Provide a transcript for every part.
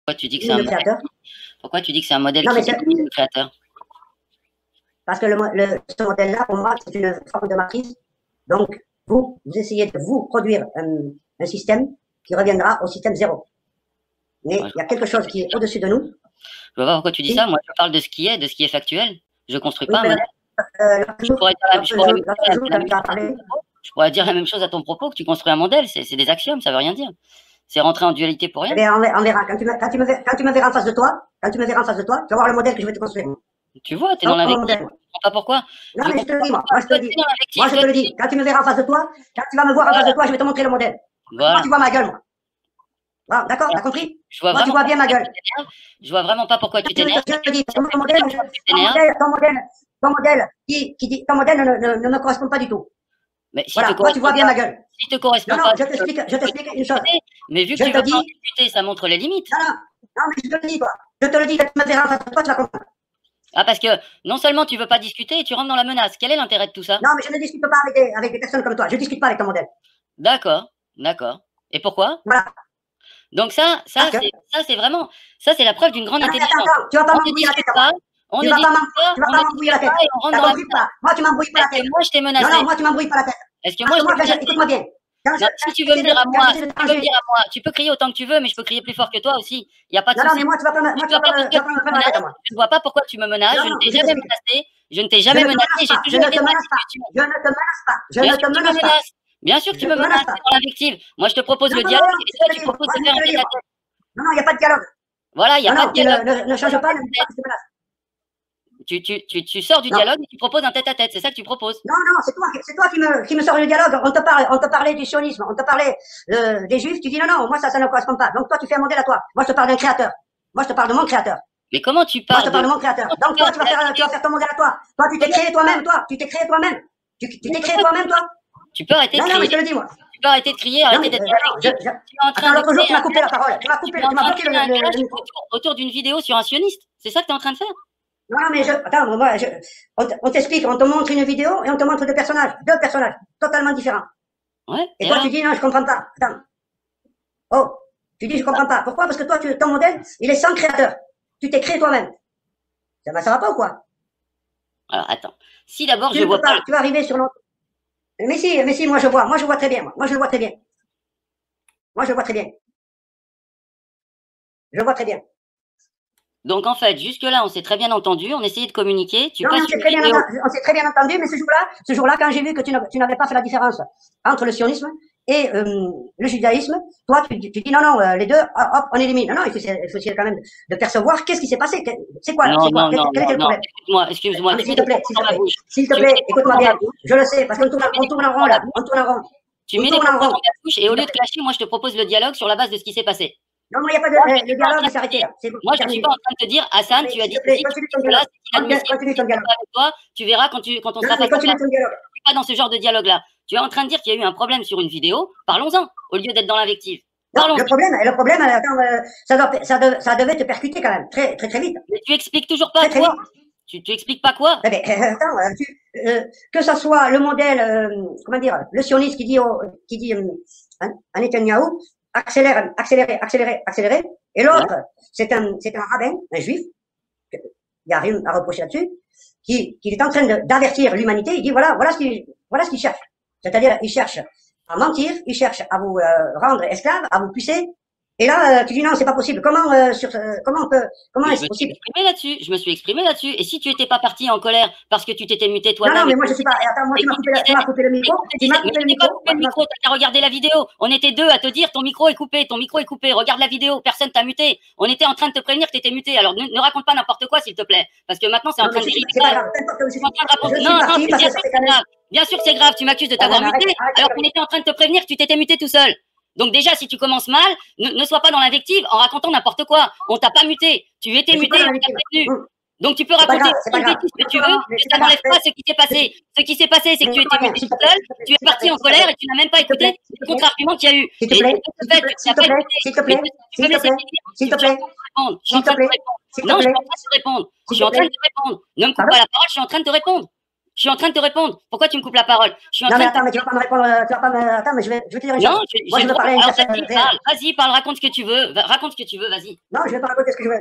Pourquoi tu dis que c'est un modèle? Pourquoi tu dis que c'est un modèle qui est le créateur? Parce que ce modèle-là, pour moi, c'est une forme de matrice. Donc, vous essayez de vous produire un système qui reviendra au système zéro. Mais il y a quelque chose qui est au-dessus de nous. Je vois pas pourquoi tu dis ça. Moi, je parle de ce qui est factuel. Je ne construis pas un modèle. Je pourrais dire la même chose à ton propos, que tu construis un modèle. C'est des axiomes, ça ne veut rien dire. C'est rentrer en dualité pour rien. Eh bien, on verra. Quand tu me verras en face de toi, tu vas voir le modèle que je vais te construire. Tu vois, tu es dans l'invective. Je ne comprends pas pourquoi. Non, mais je te le dis, moi. Moi, je te le dis. Quand tu me verras en face de toi, quand tu vas me voir en face de toi, je vais te montrer le modèle. Voilà. Moi, tu vois ma gueule, moi. Voilà, d'accord, t'as compris? Moi, tu vois bien ma gueule. Je vois vraiment pas pourquoi tu t'énerves. Je te dis, ton modèle ne me correspond pas du tout. Mais si voilà, moi, tu vois bien ma gueule. Si te correspond pas, je t'explique une chose. Mais vu que tu veux pas en discuter, ça montre les limites. Non, mais je te le dis, toi. Je te le dis, quand tu me verras en face de toi, tu vas comprendre. Ah, parce que non seulement tu veux pas discuter, tu rentres dans la menace. Quel est l'intérêt de tout ça? Non, mais je ne discute pas avec des personnes comme toi. Je ne discute pas avec ton modèle. D'accord. Et pourquoi? Voilà. Donc ça c'est vraiment, ça c'est la preuve d'une grande intelligence. Attends, tu vas pas m'embrouiller la tête. On ne discute pas, tu vas pas m'embrouiller la tête. T'as compris pas? Moi, tu m'embrouilles pas la tête. Moi, je t'ai menacé. Non, moi, tu m'embrouilles pas la tête. Est-ce que moi, écoute-moi bien. Si tu veux venir à moi, tu peux crier autant que tu veux, mais je peux crier plus fort que toi aussi. Il n'y a pas de souci. Non, mais moi, tu vas pas me prendre la tête, moi. Je ne vois pas pourquoi tu me menaces. Je ne t'ai jamais menacé. Je ne t'ai jamais menacé. J'ai toujours été dans la discussion. Je ne te menace pas. Je ne te menace pas. Bien sûr que tu me menaces, c'est dans l'invective. Moi, je te propose le dialogue et toi, tu proposes de faire un tête-à-tête. Non, il n'y a pas de dialogue. Voilà, il n'y a pas de dialogue. Ne change pas, ne dis pas que je te menace. Tu sors du dialogue et tu proposes un tête-à-te, c'est ça que tu proposes? Non, c'est toi qui me sors du dialogue. On te parlait du sionisme, on te parlait des juifs, tu dis non, moi ça ne correspond pas. Donc toi tu fais un modèle à toi. Moi je te parle d'un créateur. Moi je te parle de mon créateur. Mais comment tu parles? Moi je te parle de mon créateur. Donc toi tu vas faire ton modèle à toi. Toi tu t'es créé toi-même, Tu t'es créé toi-même, toi. Tu peux arrêter de crier. Non, mais je te le dis moi. Tu peux arrêter de crier, arrêter d'être l'autre jour tu m'as coupé la parole. Tu m'as bloqué le micro. Autour d'une vidéo sur un sioniste. C'est ça que tu es en train de faire? Non, mais on t'explique, on te montre une vidéo et on te montre deux personnages totalement différents. Ouais. Et toi, tu dis non, je comprends pas. Attends. Oh, tu dis je comprends pas. Pourquoi? Parce que toi, ton modèle, il est sans créateur. Tu t'es créé toi-même. Ça va pas ou quoi? Alors, attends. Si d'abord je vois pas. Tu vas arriver sur notre. Mais si, moi je vois très bien. Moi je le vois très bien. Je vois très bien. Donc en fait, jusque-là, on s'est très bien entendu, on essayait de communiquer. On s'est très bien entendu, mais ce jour-là, quand j'ai vu que tu n'avais pas fait la différence entre le sionisme et le judaïsme, toi, tu dis non, les deux, hop, on élimine. Non, il faut essayer quand même de percevoir qu'est-ce qui s'est passé. C'est quoi? Quel était le problème? Excuse-moi. S'il te plaît, écoute-moi bien. Je le sais, parce qu'on tourne en rond là. Tu mets les mots dans la bouche et au lieu de clasher, moi, je te propose le dialogue sur la base de ce qui s'est passé. Non, moi, il n'y a pas de. Le dialogue va s'arrêter là. Moi, je ne suis pas en train de te dire, Hassan, tu as dit ceci, continue ton dialogue. Avec toi, tu verras quand on sera face à face. Continue ton dialogue. Je ne suis pas dans ce genre de dialogue-là. Tu es en train de dire qu'il y a eu un problème sur une vidéo. Parlons-en, au lieu d'être dans l'invective. Le problème, attends, ça devait te percuter quand même, très vite. Mais tu expliques toujours pas quoi. Tu expliques pas quoi? Que ça soit le modèle, comment dire, le sioniste qui dit à Netanyahou, accélérer. Et l'autre, c'est un rabbin, un juif, il n'y a rien à reprocher là-dessus, qui est en train d'avertir l'humanité. Il dit voilà ce qu'il cherche. C'est-à-dire, il cherche à mentir, il cherche à vous rendre esclave, à vous pucer. Et là, tu dis non, c'est pas possible. Comment est-ce possible? Je me suis exprimé là-dessus. Et si tu n'étais pas parti en colère parce que tu t'étais muté toi-même. Non, mais moi je suis pas. Attends, moi tu m'as coupé le micro. Tu m'as coupé le micro. T'as qu'à regarder la vidéo. On était deux à te dire ton micro est coupé. Regarde la vidéo. Personne t'a muté. On était en train de te prévenir que t'étais muté. Alors ne raconte pas n'importe quoi, s'il te plaît, parce que maintenant c'est en train de dériver. Bien sûr que c'est grave. Tu m'accuses de t'avoir muté alors qu'on était en train de te prévenir que tu t'étais muté tout seul. Donc déjà, si tu commences mal, ne sois pas dans l'invective en racontant n'importe quoi. On t'a pas muté. Tu étais muté, on t'a prévenu. Donc tu peux raconter ce que tu veux, mais ça n'enlève pas ce qui s'est passé. Ce qui s'est passé, c'est que tu étais muté tout seul, tu es parti en colère et tu n'as même pas écouté le contre-argument qu'il y a eu. S'il te plaît. Je suis en train de te répondre. Non, je suis en train de te répondre. Je suis en train de te répondre. Ne me coupe pas la parole, je suis en train de te répondre. Je suis en train de te répondre. Pourquoi tu me coupes la parole? Non, mais attends, mais tu vas pas me répondre. Tu vas pas me... Attends, mais je vais te dire une chose. Non, Moi, je veux parler à une personne réelle. Vas-y, parle, raconte ce que tu veux. Raconte ce que tu veux, vas-y. Non, je vais pas raconter ce que je veux.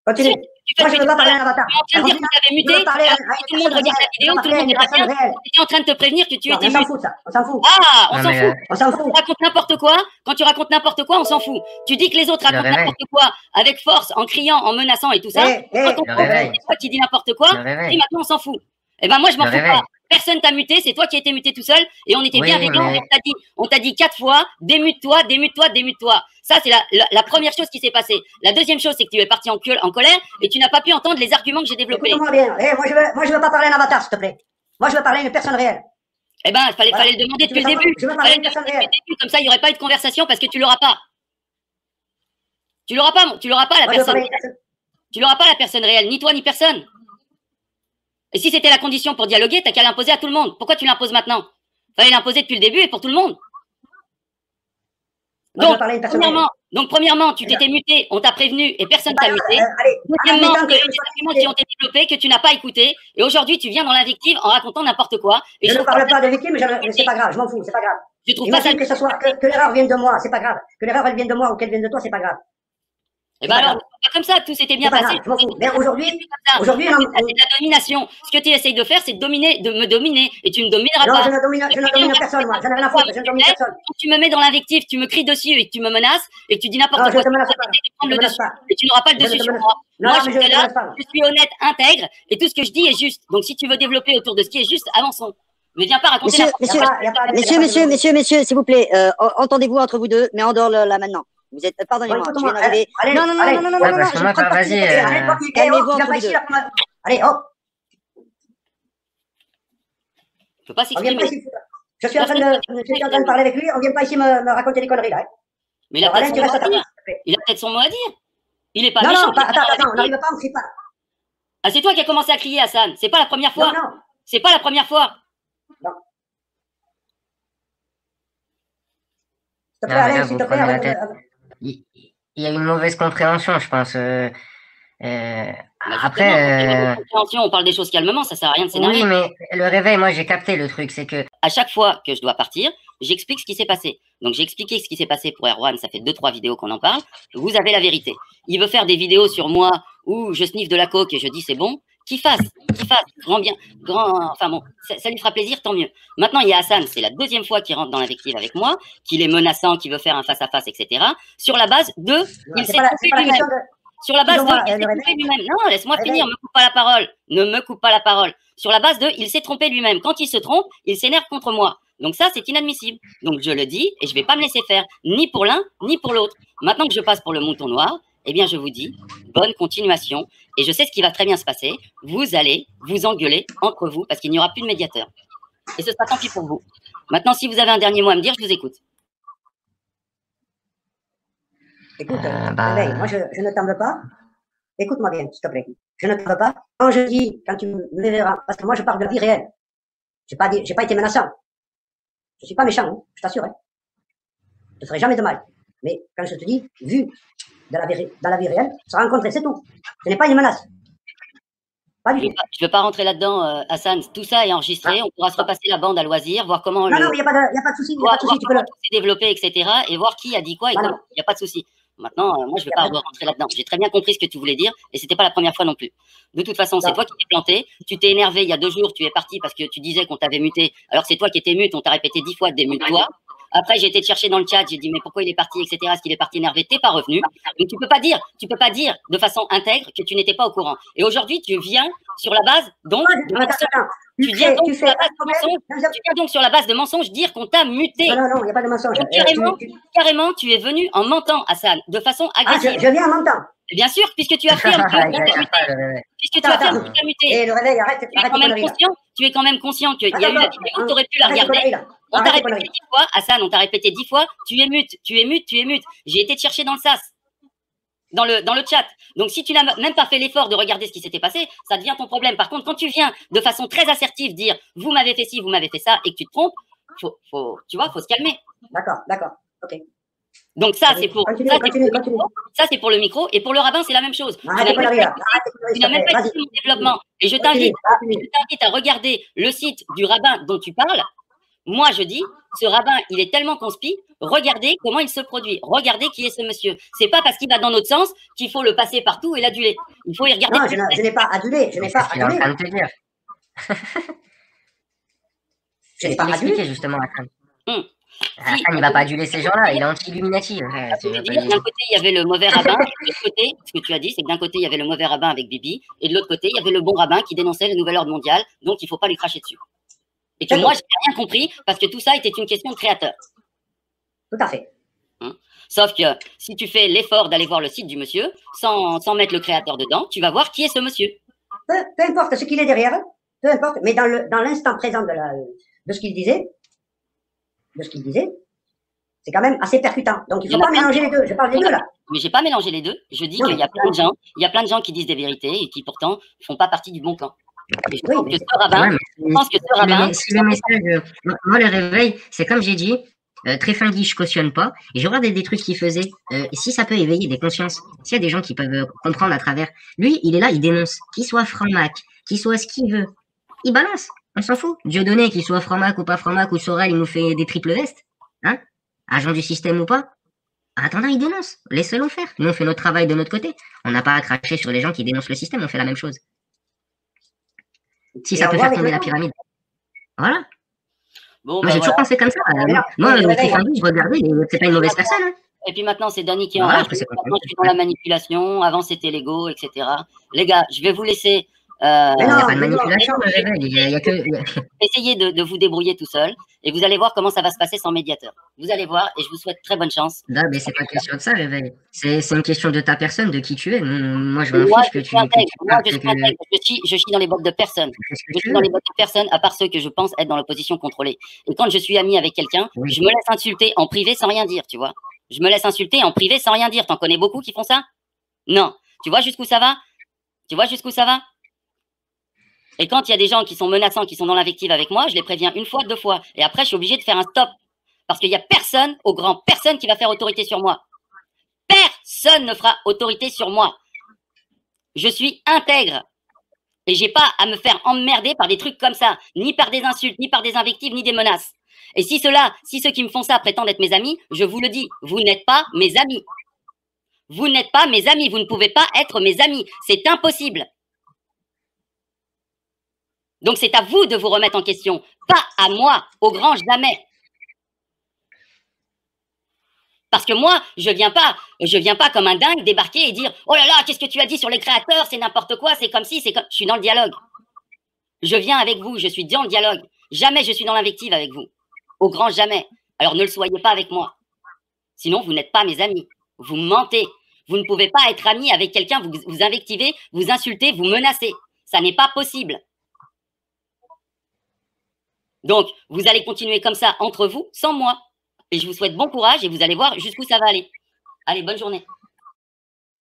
Continue. Moi, je veux pas parler à un avatar. Tu es en train de dire que tu avais muté. Tout le monde regarde la vidéo, tout le monde est pas bien. Tu es en train de te prévenir que tu étais muté. On s'en fout, ça. On s'en fout. Ah, on s'en fout. On s'en fout. Quand tu racontes n'importe quoi, on s'en fout. Tu dis que les autres racontent n'importe quoi avec force, en criant, en menaçant et tout ça. Quand on c'est toi qui dis n'importe quoi, et maintenant on s'en fout. Eh ben moi, je m'en fous pas. Personne t'a muté, c'est toi qui as été muté tout seul et on était bien végan. On t'a dit 4 fois, démute-toi, démute-toi, démute-toi. Ça, c'est la première chose qui s'est passée. La deuxième chose, c'est que tu es parti en colère et tu n'as pas pu entendre les arguments que j'ai développés. Écoute-moi bien. Moi, je veux pas parler à un avatar, s'il te plaît. Moi, je veux parler à une personne réelle. Eh ben, fallait le demander depuis le début. Je veux parler à une personne réelle. Comme ça, il n'y aurait pas eu de conversation parce que tu l'auras pas. Tu l'auras pas la personne. Tu l'auras pas la personne réelle, ni toi ni personne. Et si c'était la condition pour dialoguer, t'as qu'à l'imposer à tout le monde. Pourquoi tu l'imposes maintenant? Fallait l'imposer depuis le début et pour tout le monde. Donc, premièrement, tu t'étais muté, on t'a prévenu et personne t'a muté. Deuxièmement, il y a des arguments qui ont été développés que tu n'as pas écoutés. Et aujourd'hui, tu viens dans l'invective en racontant n'importe quoi. Et je ne parle pas de victime, mais c'est pas grave, je m'en fous, c'est pas grave. Je trouve pas ça que l'erreur vienne de moi, c'est pas grave. Que l'erreur elle vienne de moi ou qu'elle vienne de toi, c'est pas grave. Eh ben alors, pas comme ça, tout s'était bien passé. Mais aujourd'hui, c'est de la domination. Ce que tu essayes de faire, c'est de me dominer. Et tu ne domineras pas. Non, je ne domine personne, moi. Je n'ai rien à foutre, je ne domine personne. Quand tu me mets dans l'invective, tu me cries dessus et que tu me menaces et que tu dis n'importe quoi, tu vas prendre le dessus. Et tu n'auras pas le dessus sur moi. Moi, je suis là, je suis honnête, intègre, et tout ce que je dis est juste. Donc, si tu veux développer autour de ce qui est juste, avançons. Ne viens pas raconter Messieurs, s'il vous plaît, entendez-vous entre vous deux, mais en dehors là maintenant. Vous êtes, pardonnez-moi, je viens d'arriver. Non, vas-y. Calmez-vous entre vous deux. Allez, hop. Je peux pas s'exprimer. Je suis en train de parler avec lui, on vient pas ici me raconter des conneries, là. Mais il a peut-être son mot à dire. Il est pas méchant. Non, attends, on n'arrive pas, on ne crie pas. Ah, c'est toi qui as commencé à crier, Hassan. C'est pas la première fois. Non. C'est pas la première fois. Non. S'il te plaît, Alain, s'il te plaît. Il y a une mauvaise compréhension, je pense. Après, on parle des choses calmement, ça sert à rien de s'énerver. Oui, mais le réveil, moi, j'ai capté le truc, c'est que à chaque fois que je dois partir, j'explique ce qui s'est passé. Donc, j'ai expliqué ce qui s'est passé pour Erwan, ça fait 2-3 vidéos qu'on en parle. Vous avez la vérité. Il veut faire des vidéos sur moi où je sniffe de la coke et je dis c'est bon. Qu'il fasse, enfin bon, ça lui fera plaisir, tant mieux. Maintenant, il y a Hassan, c'est la deuxième fois qu'il rentre dans l'invective avec moi, qu'il est menaçant, qu'il veut faire un face-à-, etc. Sur la base de, il s'est trompé lui-même. Sur la base de, il s'est trompé lui-même. Non, laisse-moi finir, me coupe pas la parole. Ne me coupe pas la parole. Sur la base de, il s'est trompé lui-même. Quand il se trompe, il s'énerve contre moi. Donc ça, c'est inadmissible. Donc je le dis et je vais pas me laisser faire, ni pour l'un, ni pour l'autre. Maintenant que je passe pour le mouton noir, eh bien, je vous dis, bonne continuation. Et je sais ce qui va très bien se passer. Vous allez vous engueuler entre vous parce qu'il n'y aura plus de médiateur. Et ce sera tant pis pour vous. Maintenant, si vous avez un dernier mot à me dire, je vous écoute. Écoute, moi, je ne t'en veux pas. Écoute-moi bien, s'il te plaît. Je ne t'en veux pas. Quand tu me verras, parce que moi, je parle de la vie réelle. J'ai pas été menaçant. Je suis pas méchant, hein, je t'assure. Hein. Je ne ferai jamais de mal. Mais quand je te dis, vu dans la vie réelle, se rencontrer, c'est tout. Ce n'est pas une menace. Pas du tout. Je ne veux pas rentrer là-dedans, Hassan. Tout ça est enregistré. On pourra se repasser la bande à loisir, voir comment non, il n'y a pas de souci. Voir comment tout s'est développé, etc. Et voir qui a dit quoi. Il n'y a pas de souci. Maintenant, moi, je ne veux pas rentrer là-dedans. J'ai très bien compris ce que tu voulais dire et ce n'était pas la première fois non plus. De toute façon, c'est toi qui t'es planté. Tu t'es énervé il y a 2 jours. Tu es parti parce que tu disais qu'on t'avait muté. Alors, c'est toi qui étais mute. On t'a répété 10 fois démute-toi. Après, j'ai été te chercher dans le chat, j'ai dit, mais pourquoi il est parti, etc. Est-ce qu'il est parti énervé? T'es pas revenu. Donc, tu peux pas dire de façon intègre que tu n'étais pas au courant. Et aujourd'hui, tu viens sur la base, donc, tu viens donc sur la base de mensonges dire qu'on t'a muté. Non, il n'y a pas de mensonge. Carrément, tu es venu en mentant, Hassan, de façon agressive. Je viens en mentant. Bien sûr, puisque tu affirmes que tu as muté. Puisque tu affirmes que tu as muté. Et le réveil, arrête. Tu es quand même conscient qu'il y a eu la vidéo, tu aurais pu la regarder. On t'a répété 10 fois, Hassan, on t'a répété 10 fois, tu es mute. J'ai été te chercher dans le sas, dans le chat. Donc, si tu n'as même pas fait l'effort de regarder ce qui s'était passé, ça devient ton problème. Par contre, quand tu viens de façon très assertive dire « vous m'avez fait ci, vous m'avez fait ça » et que tu te trompes, faut se calmer. D'accord, ok. Donc ça, c'est pour, ça, c'est pour le micro. Et pour le rabbin, c'est la même chose. Tu n'as même pas écouté mon développement. Et je t'invite à regarder le site du rabbin dont tu parles. Moi, je dis, ce rabbin, il est tellement conspi. Regardez comment il se produit. Regardez qui est ce monsieur. C'est pas parce qu'il va dans notre sens qu'il faut le passer partout et l'aduler. Il faut y regarder. Non, je n'ai pas adulé. Je n'ai pas adulé. Je n'ai pas adulé, justement, Hassan. Hassan, il ne va pas aduler ces gens-là. Il est anti-Illuminati. D'un côté, il y avait le mauvais rabbin. De l'autre côté, ce que tu as dit, c'est que d'un côté, il y avait le mauvais rabbin avec Bibi. Et de l'autre côté, il y avait le bon rabbin qui dénonçait le nouvel ordre mondial. Donc, il ne faut pas lui cracher dessus. Et que moi, je n'ai rien compris parce que tout ça était une question de créateur. Tout à fait. Sauf que si tu fais l'effort d'aller voir le site du monsieur, sans mettre le créateur dedans, tu vas voir qui est ce monsieur. Peu importe ce qu'il est derrière, peu importe, mais dans l'instant présent de ce qu'il disait, c'est quand même assez percutant. Donc il ne faut pas mélanger les deux. Je parle des deux là. Mais j'ai pas mélangé les deux. Je dis qu'il y a plein de gens, qui disent des vérités et qui pourtant font pas partie du bon camp. Et je pense que ce rabbin, si le message, moi le réveil, c'est comme j'ai dit, très funky, je cautionne pas. Et je regarde des trucs qu'il faisait. Si ça peut éveiller des consciences, s'il y a des gens qui peuvent comprendre à travers. Lui, il est là, il dénonce. Qu'il soit franc-mac, qu'il soit ce qu'il veut, il balance. On s'en fout. Dieudonné, qu'il soit franc-mac ou pas franc-mac, ou Sorel, il nous fait des triples vestes. Hein? Agent du système ou pas. En attendant, il dénonce. Laissez-le faire. Nous, on fait notre travail de notre côté. On n'a pas à cracher sur les gens qui dénoncent le système, on fait la même chose. Si ça peut faire tomber la pyramide. Voilà. Bon, moi, j'ai toujours pensé comme ça. Moi, très funky, je regardais, c'est pas une mauvaise personne. Hein. Et puis maintenant, c'est Danny qui est en rage. Maintenant, je suis dans la manipulation. Avant, c'était l'ego, etc. Les gars, je vais vous laisser. Il n'y a pas de manipulation, essayez de vous débrouiller tout seul et vous allez voir comment ça va se passer sans médiateur. Vous allez voir et je vous souhaite très bonne chance. Non, mais c'est pas question de ça, Réveil. C'est une question de ta personne, de qui tu es. Moi, je m'en fiche que tu. Je suis dans les bottes de personne. Je suis dans les bottes de personne, à part ceux que je pense être dans l'opposition contrôlée. Et quand je suis ami avec quelqu'un, je me laisse insulter en privé sans rien dire, tu vois. Je me laisse insulter en privé sans rien dire. T'en connais beaucoup qui font ça? Non. Tu vois jusqu'où ça va? Tu vois jusqu'où ça va? Et quand il y a des gens qui sont menaçants, qui sont dans l'invective avec moi, je les préviens une fois, deux fois. Et après, je suis obligé de faire un stop. Parce qu'il n'y a personne, au grand personne, qui va faire autorité sur moi. Personne ne fera autorité sur moi. Je suis intègre. Et j'ai pas à me faire emmerder par des trucs comme ça. Ni par des insultes, ni par des invectives, ni des menaces. Et si ceux qui me font ça prétendent être mes amis, je vous le dis, vous n'êtes pas mes amis. Vous n'êtes pas mes amis. Vous ne pouvez pas être mes amis. C'est impossible. Donc, c'est à vous de vous remettre en question, pas à moi, au grand jamais. Parce que moi, je viens pas comme un dingue débarquer et dire « Oh là là, qu'est-ce que tu as dit sur les créateurs? C'est n'importe quoi, c'est comme si, c'est comme… » Je suis dans le dialogue. Je viens avec vous, je suis dans le dialogue. Jamais je suis dans l'invective avec vous. Au grand jamais. Alors, ne le soyez pas avec moi. Sinon, vous n'êtes pas mes amis. Vous mentez. Vous ne pouvez pas être ami avec quelqu'un, vous invectivez, vous insultez, vous menacez. Ça n'est pas possible. Donc, vous allez continuer comme ça entre vous, sans moi. Et je vous souhaite bon courage et vous allez voir jusqu'où ça va aller. Allez, bonne journée.